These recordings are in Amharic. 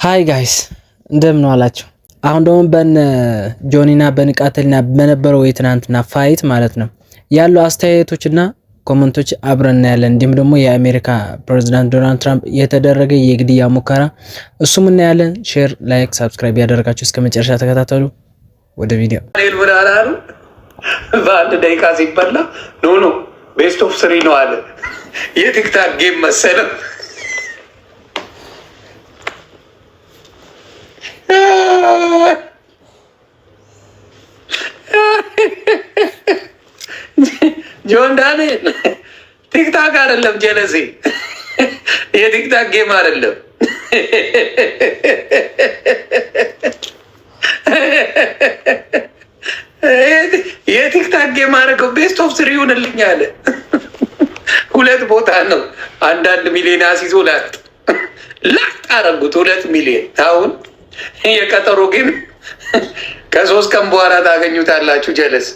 ሃይ ጋይስ እንደምን ዋላችሁ። አሁን ደግሞ በነ ጆኒና በንቃተልና በነበረው የትናንትና ፋይት ማለት ነው ያለው አስተያየቶችና ኮሜንቶች አብረን እናያለን። እንዲሁም ደግሞ የአሜሪካ ፕሬዝዳንት ዶናልድ ትራምፕ የተደረገ የግድያ ሙከራ እሱም እናያለን። ሼር፣ ላይክ፣ ሰብስክራይብ ያደረጋችሁ እስከ መጨረሻ ተከታተሉ። ወደ ቪዲዮ በአንድ ደቂቃ ሲበላ ኖ ቤስት ኦፍ 3 ነው አለ። የቲክታክ ጌም መሰለው። ጆን ዳንኤል ቲክታክ አይደለም ጀለሴ፣ የቲክታክ ጌም አይደለም። የቲክታክ ጌም አደረገው። ቤስት ኦፍ 3 ይሆንልኝ አለ። 2 ቦታ ነው 1 ሚሊዮን አሲዞ ላጥ አረጉት። 2 ሚሊዮን አሁን የቀጠሮ ጌም ከ3 ቀን በኋላ ታገኙታላችሁ። ጀለስ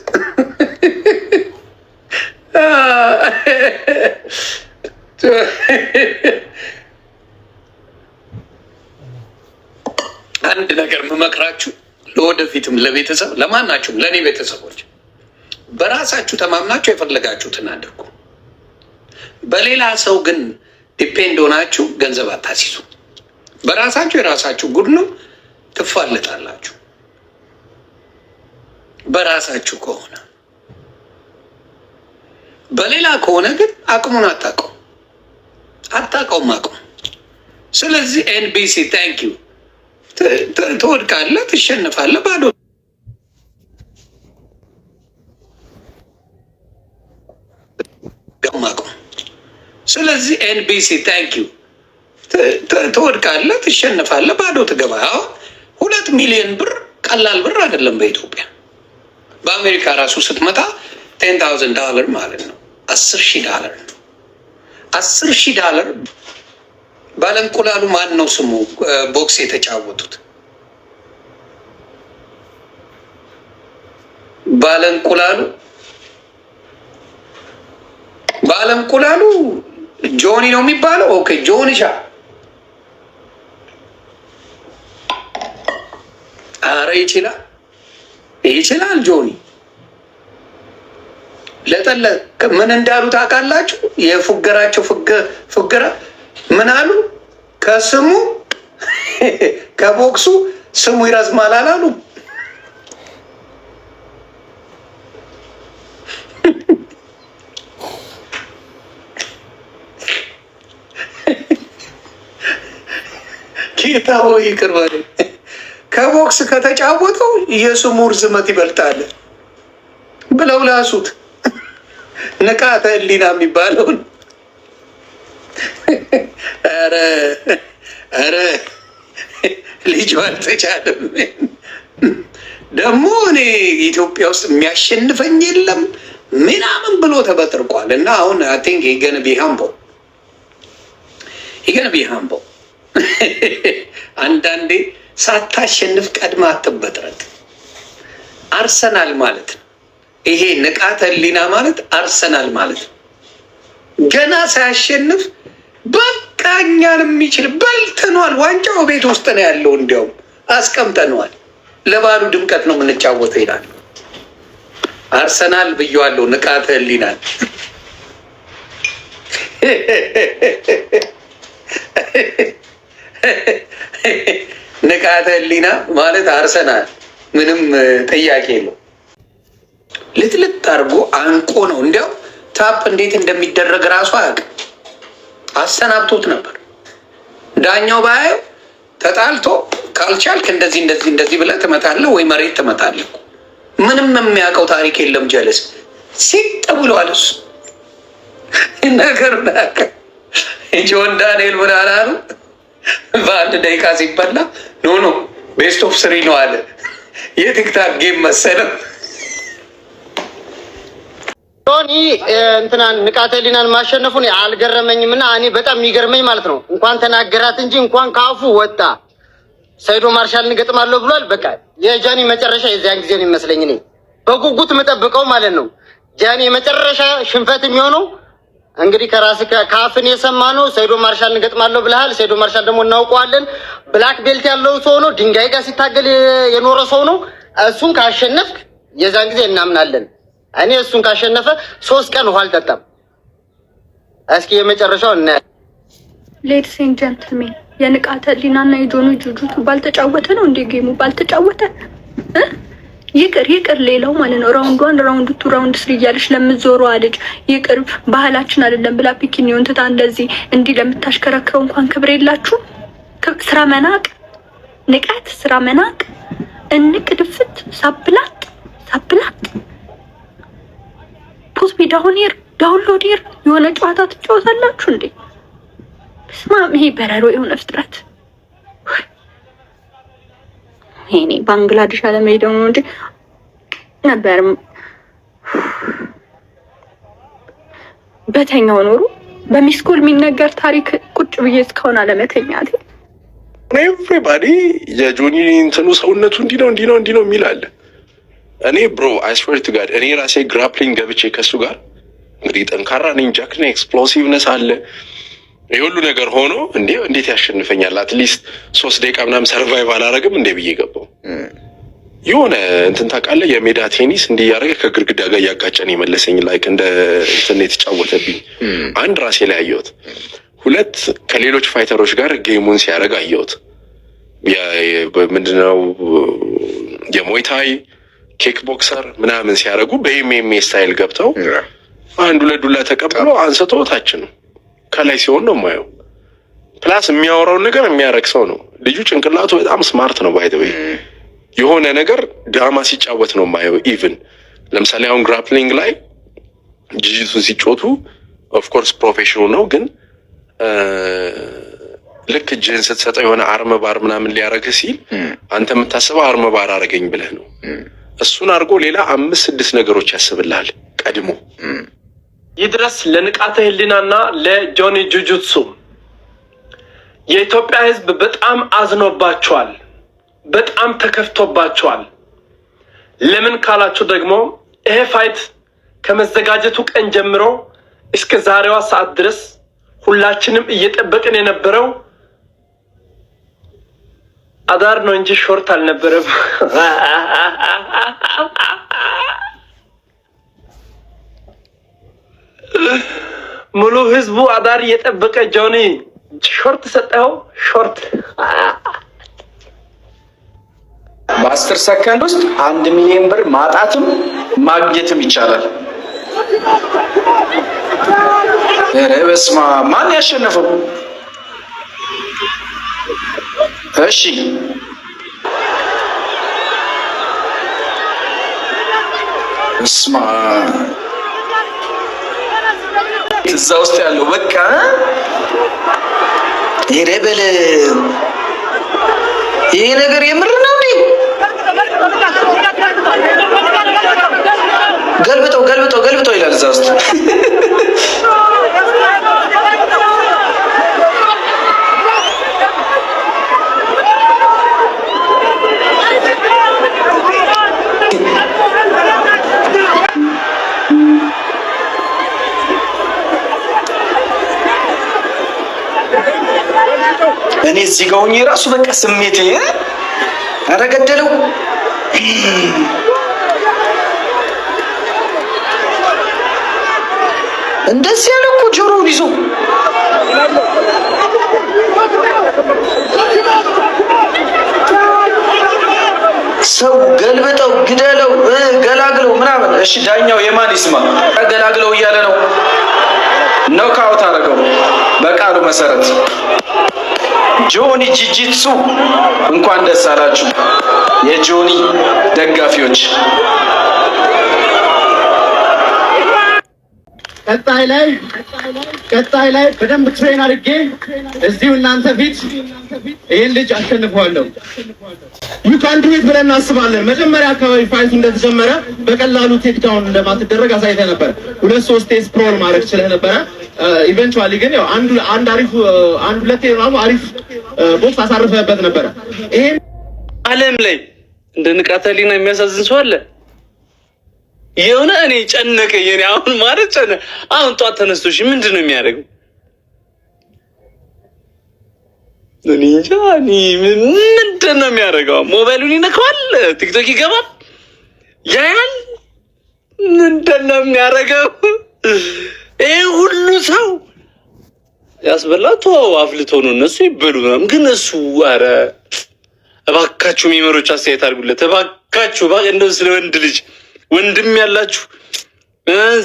አንድ ነገር የምመክራችሁ ለወደፊትም ለቤተሰብ ለማናችሁም ለእኔ ቤተሰቦች በራሳችሁ ተማምናችሁ የፈለጋችሁትን አድርጉ። በሌላ ሰው ግን ዲፔንድ ሆናችሁ ገንዘብ አታሲዙ። በራሳችሁ የራሳችሁ ጉድ ነው፣ ትፋለጣላችሁ። በራሳችሁ ከሆነ በሌላ ከሆነ ግን አቅሙን አታውቀውም አቅሙ። ስለዚህ ኤንቢሲ ታንክ ዩ ትወድቃለህ፣ ትሸንፋለህ፣ ባዶ ገማቁ። ስለዚህ ኤንቢሲ ታንክ ዩ ትወድቃለህ፣ ትሸንፋለህ፣ ባዶ ትገባ። 2 ሚሊዮን ብር ቀላል ብር አይደለም በኢትዮጵያ። በአሜሪካ ራሱ ስትመጣ $10,000 ማለት ነው። $10,000 $10,000 ባለንቁላሉ ማን ነው ስሙ? ቦክስ የተጫወቱት ባለንቁላሉ ጆኒ ነው የሚባለው። ኦኬ ጆኒሻ፣ አረ ይችላል ጆኒ። ለጠለ ምን እንዳሉ ታውቃላችሁ? የፉገራቸው ፉገራ ምን አሉ? ከስሙ ከቦክሱ ስሙ ይረዝማል አላሉ? ጌታ ሆይ ይቅር በለኝ። ከቦክስ ከተጫወተው የስሙ ርዝመት ይበልጣል ብለው ላሱት። ንቃተ ህሊና የሚባለውን ኧረ ልጁ አልተቻለም። ደግሞ እኔ ኢትዮጵያ ውስጥ የሚያሸንፈኝ የለም ምናምን ብሎ ተበጥርቋል። እና አሁን አይ ቲንክ ገነ ቢሃምቦ አንዳንዴ ሳታሸንፍ ቀድማ አትበጥረት። አርሰናል ማለት ነው ይሄ ንቃተ ህሊና ማለት አርሰናል ማለት ነው። ገና ሳያሸንፍ በቃ እኛን የሚችል በልተነዋል፣ ዋንጫው ቤት ውስጥ ነው ያለው፣ እንዲያውም አስቀምጠነዋል፣ ለባሉ ድምቀት ነው የምንጫወተው ይላል። አርሰናል ብየዋለሁ ንቃተ ህሊናል። ንቃተ ህሊና ማለት አርሰናል ምንም ጥያቄ የለው። ልጥልጥ አድርጎ አንቆ ነው እንዲያው ታፕ እንዴት እንደሚደረግ ራሱ አያውቅም። አሰናብቶት ነበር። ዳኛው ባያየው ተጣልቶ ካልቻልክ እንደዚህ ብለህ ትመታለህ ወይ መሬት ትመታለህ። ምንም የሚያውቀው ታሪክ የለም። ጀለስ ሲጥ ብሏል እሱ ነገር ናቀ። ጆን ዳንኤል ምን አላሉ? በአንድ ደቂቃ ሲበላ ኖ ቤስት ኦፍ 3 ነው አለ። የቲክታክ ጌም መሰለው። ጆኒ እንትናን ንቃተ ህሊናን ማሸነፉን አልገረመኝም። እና እኔ በጣም የሚገርመኝ ማለት ነው እንኳን ተናገራት እንጂ እንኳን ካፉ ወጣ ሰይዶ ማርሻልን ገጥማለሁ ብሏል። በቃ የጃኒ መጨረሻ የዚያን ጊዜ ነው የሚመስለኝ። እኔ በጉጉት የምጠብቀው ማለት ነው ጃኒ የመጨረሻ ሽንፈት የሚሆነው እንግዲህ ከራስ ካፍን የሰማነው ሰይዶ ማርሻል እንገጥማለሁ ብለሃል። ሰይዶ ማርሻል ደግሞ እናውቀዋለን፣ ብላክ ቤልት ያለው ሰው ነው፣ ድንጋይ ጋር ሲታገል የኖረ ሰው ነው። እሱን ካሸነፍክ የዛን ጊዜ እናምናለን። እኔ እሱን ካሸነፈ 3 ቀን ውሃ አልጠጣም። እስኪ የመጨረሻው እና ሌዲስ ኤንድ ጀንትልሜን የንቃተ ህሊናና የጆኒ ጁጁቱ ባልተጫወተ ነው እንዴ? ጌሙ ባልተጫወተ ይቅር ሌላው ማለት ነው። ራውንድ 1 ራውንድ 2 ራውንድ 3 እያለች ለምትዞሩ አለች ይቅር ባህላችን አይደለም ብላ ፒኪኒዮን ትታ እንደዚህ እንዲህ ለምታሽከረክረው እንኳን ክብር የላችሁ። ስራ መናቅ፣ ንቀት፣ ስራ መናቅ፣ እንቅ ድፍት፣ ሳብላት ፖስት ዳውንሎድ የሆነ ጨዋታ ትጫወታላችሁ እንዴ? ስማም ይሄ በረሮ የሆነ ፍጥረት እኔ ባንግላዴሽ አለመሄድ ነው እንጂ ነበር በተኛው ኖሩ በሚስኮል የሚነገር ታሪክ ቁጭ ብዬ እስካሁን አለመተኛት። ኤቭሪባዲ የጆኒ እንትኑ ሰውነቱ እንዲህ ነው የሚል አለ። እኔ ብሮ አይ ስዌር ቱ ጋድ እኔ ራሴ ግራፕሊንግ ገብቼ ከሱ ጋር እንግዲህ ጠንካራ ነኝ፣ ጃክና ኤክስፕሎሲቭነስ አለ። ይሄ ሁሉ ነገር ሆኖ እንዴት ያሸንፈኛል? አትሊስት 3 ደቂቃ ምናምን ሰርቫይቭ አላረግም እንዴ ብዬ ገባው። የሆነ እንትን ታውቃለህ፣ የሜዳ ቴኒስ እንዲህ ያደረገ ከግድግዳ ጋር እያጋጨን የመለሰኝ ላይክ እንደ እንትን የተጫወተብኝ። አንድ ራሴ ላይ አየሁት። 2 ከሌሎች ፋይተሮች ጋር ጌሙን ሲያደርግ አየሁት። ምንድነው የሞይታይ ኬክ ቦክሰር ምናምን ሲያደርጉ በኤምኤምኤ ስታይል ገብተው 1-2 ዱላ ተቀብሎ አንስቶ ታች ነው ከላይ ሲሆን ነው የማየው። ፕላስ የሚያወራውን ነገር የሚያረግ ሰው ነው ልጁ። ጭንቅላቱ በጣም ስማርት ነው። ባይ ዘ ዌይ የሆነ ነገር ድራማ ሲጫወት ነው የማየው። ኢቭን ለምሳሌ አሁን ግራፕሊንግ ላይ ጂጂቱ ሲጮቱ ኦፍ ኮርስ ፕሮፌሽናል ነው፣ ግን ልክ እጅህን ስትሰጠው የሆነ አርመ ባር ምናምን ሊያረግህ ሲል አንተ የምታስበው አርመ ባር አረገኝ ብለህ ነው። እሱን አድርጎ ሌላ 5-6 ነገሮች ያስብልሃል ቀድሞ። ይድረስ ለንቃተ ህሊናና ለጆኒ ጁጁትሱ። የኢትዮጵያ ህዝብ በጣም አዝኖባቸዋል፣ በጣም ተከፍቶባቸዋል። ለምን ካላችሁ ደግሞ ይሄ ፋይት ከመዘጋጀቱ ቀን ጀምሮ እስከ ዛሬዋ ሰዓት ድረስ ሁላችንም እየጠበቅን የነበረው አዳር ነው እንጂ ሾርት አልነበረም። ሙሉ ህዝቡ አዳር እየጠበቀ ጆኒ ሾርት ሰጠው። ሾርት በ10 ሰከንድ ውስጥ 1 ሚሊዮን ብር ማጣትም ማግኘትም ይቻላል። ኧረ በስመ አብ! ማን ያሸነፈው? እሺ በስመ አብ! እዛ ውስጥ ያለው በቃ ይረበል። ይሄ ነገር የምር ነው እንዴ? ገልብጠው ይላል እዛ ውስጥ። እኔ እዚህ ጋር ሆኜ ራሱ በቃ ስሜቴ ኧረ ገደለው። እንደዚህ ያለ እኮ ጆሮውን ይዞ ሰው ገልብጠው ግደለው ገላግለው ምናምን። እሺ ዳኛው የማን ይስማ? ገላግለው እያለ ነው። ኖክአውት አደረገው በቃሉ መሰረት። ጆኒ ጂጂትሱ እንኳን ደስ አላችሁ የጆኒ ደጋፊዎች። ቀጣይ ላይ በደንብ ትሬን አድርጌ እዚሁ እናንተ ፊት ይሄን ልጅ አሸንፈዋለሁ። ዩ ካን ዱ ኢት ብለን እናስባለን። መጀመሪያ አካባቢ ፋይቱ እንደተጀመረ በቀላሉ ቴክ ዳውን እንደማትደረግ አሳይተህ ነበር። 2-3 ስፕሮል ማድረግ ችለህ ነበረ። ኢቨንቹዋሊ ግን ያው አንድ አሪፍ አንድ ሁለቴ ነው አሪፍ ቦክስ አሳርፈህበት ነበረ። ይሄን ዓለም ላይ እንደ ንቃተ ህሊና የሚያሳዝን ሰው አለ? የሆነ እኔ ጨነቀኝ። እኔ አሁን ማለት አሁን ጧት ተነስቶሽ ምንድን ነው የሚያደርገው? እኔ እንጃ። ምንድን ነው የሚያደርገው? ሞባይሉን ይነካዋል፣ ቲክቶክ ይገባል፣ ያያል። ምንድን ነው የሚያደርገው? ይሄ ሁሉ ሰው ያስበላቶ አፍልቶ ነው እነሱ ይበሉ ምናምን። ግን እሱ ኧረ እባካችሁ ሜመሮች አስተያየት አድርጉለት እባካችሁ። እንደው ስለ ወንድ ልጅ ወንድም ያላችሁ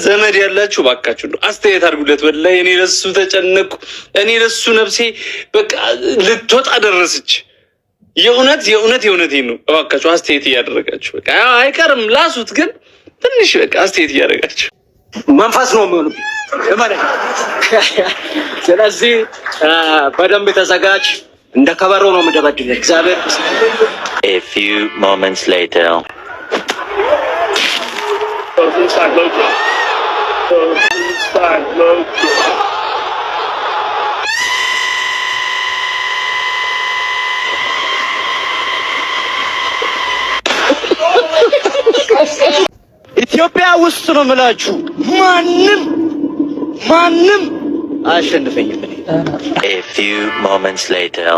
ዘመድ ያላችሁ እባካችሁ አስተያየት አድርጉለት። ወላሂ እኔ ለሱ ተጨነቅኩ። እኔ ለሱ ነፍሴ በቃ ልትወጣ ደረሰች። የእውነቴን ነው። እባካችሁ አስተያየት እያደረጋችሁ በቃ አይቀርም ላሱት፣ ግን ትንሽ በቃ አስተያየት እያደረጋችሁ መንፈስ ነው የሚሆኑ ማለት። ስለዚህ በደንብ ተዘጋጅ። እንደ ከበሮ ነው የምደበድብ። እግዚአብሔር A few moments later. ኢትዮጵያ ውስጥ ነው የምላችሁ ማንም አያሸንፈኝም። A few moments later.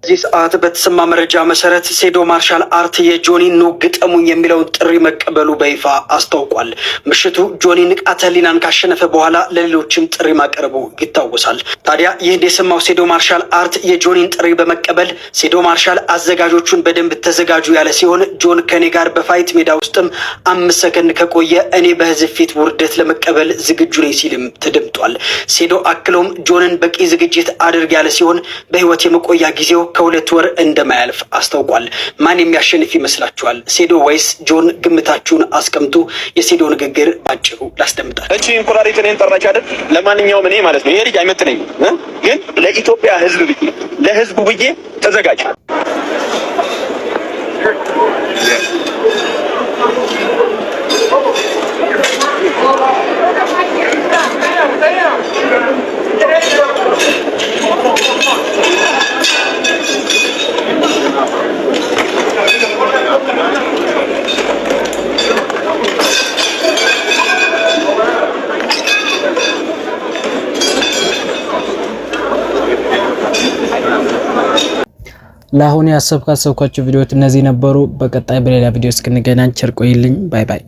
በዚህ ሰዓት በተሰማ መረጃ መሰረት ሴዶ ማርሻል አርት የጆኒ ኑ ግጠሙኝ የሚለውን ጥሪ መቀበሉ በይፋ አስታውቋል። ምሽቱ ጆኒ ንቃተ ህሊናን ካሸነፈ በኋላ ለሌሎችም ጥሪ ማቅረቡ ይታወሳል። ታዲያ ይህን የሰማው ሴዶ ማርሻል አርት የጆኒን ጥሪ በመቀበል ሴዶ ማርሻል አዘጋጆቹን በደንብ ተዘጋጁ ያለ ሲሆን ጆን ከኔ ጋር በፋይት ሜዳ ውስጥም 5 ሰከንድ ከቆየ እኔ በህዝብ ፊት ውርደት ለመቀበል ዝግጁ ነኝ ሲልም ተደምጧል። ሴዶ አክሎም ጆንን በቂ ዝግጅት አድርግ ያለ ሲሆን በህይወት የመቆያ ጊዜው ከ2 ወር እንደማያልፍ አስታውቋል። ማን የሚያሸንፍ ይመስላችኋል? ሴዶ ወይስ ጆን? ግምታችሁን አስቀምጡ። የሴዶ ንግግር ባጭሩ ላስደምጣል። እቺ እንቁላሊት እኔን ጠራች አይደል? ለማንኛውም እኔ ማለት ነው ይሄ ልጅ አይመጥነኝም፣ ግን ለኢትዮጵያ ህዝብ ብዬ ለህዝቡ ብዬ ተዘጋጅ። ለአሁን ያሰብኳቸው ቪዲዮዎች እነዚህ ነበሩ። በቀጣይ በሌላ ቪዲዮ እስክንገናኝ ቸር ቆይልኝ። ባይ ባይ።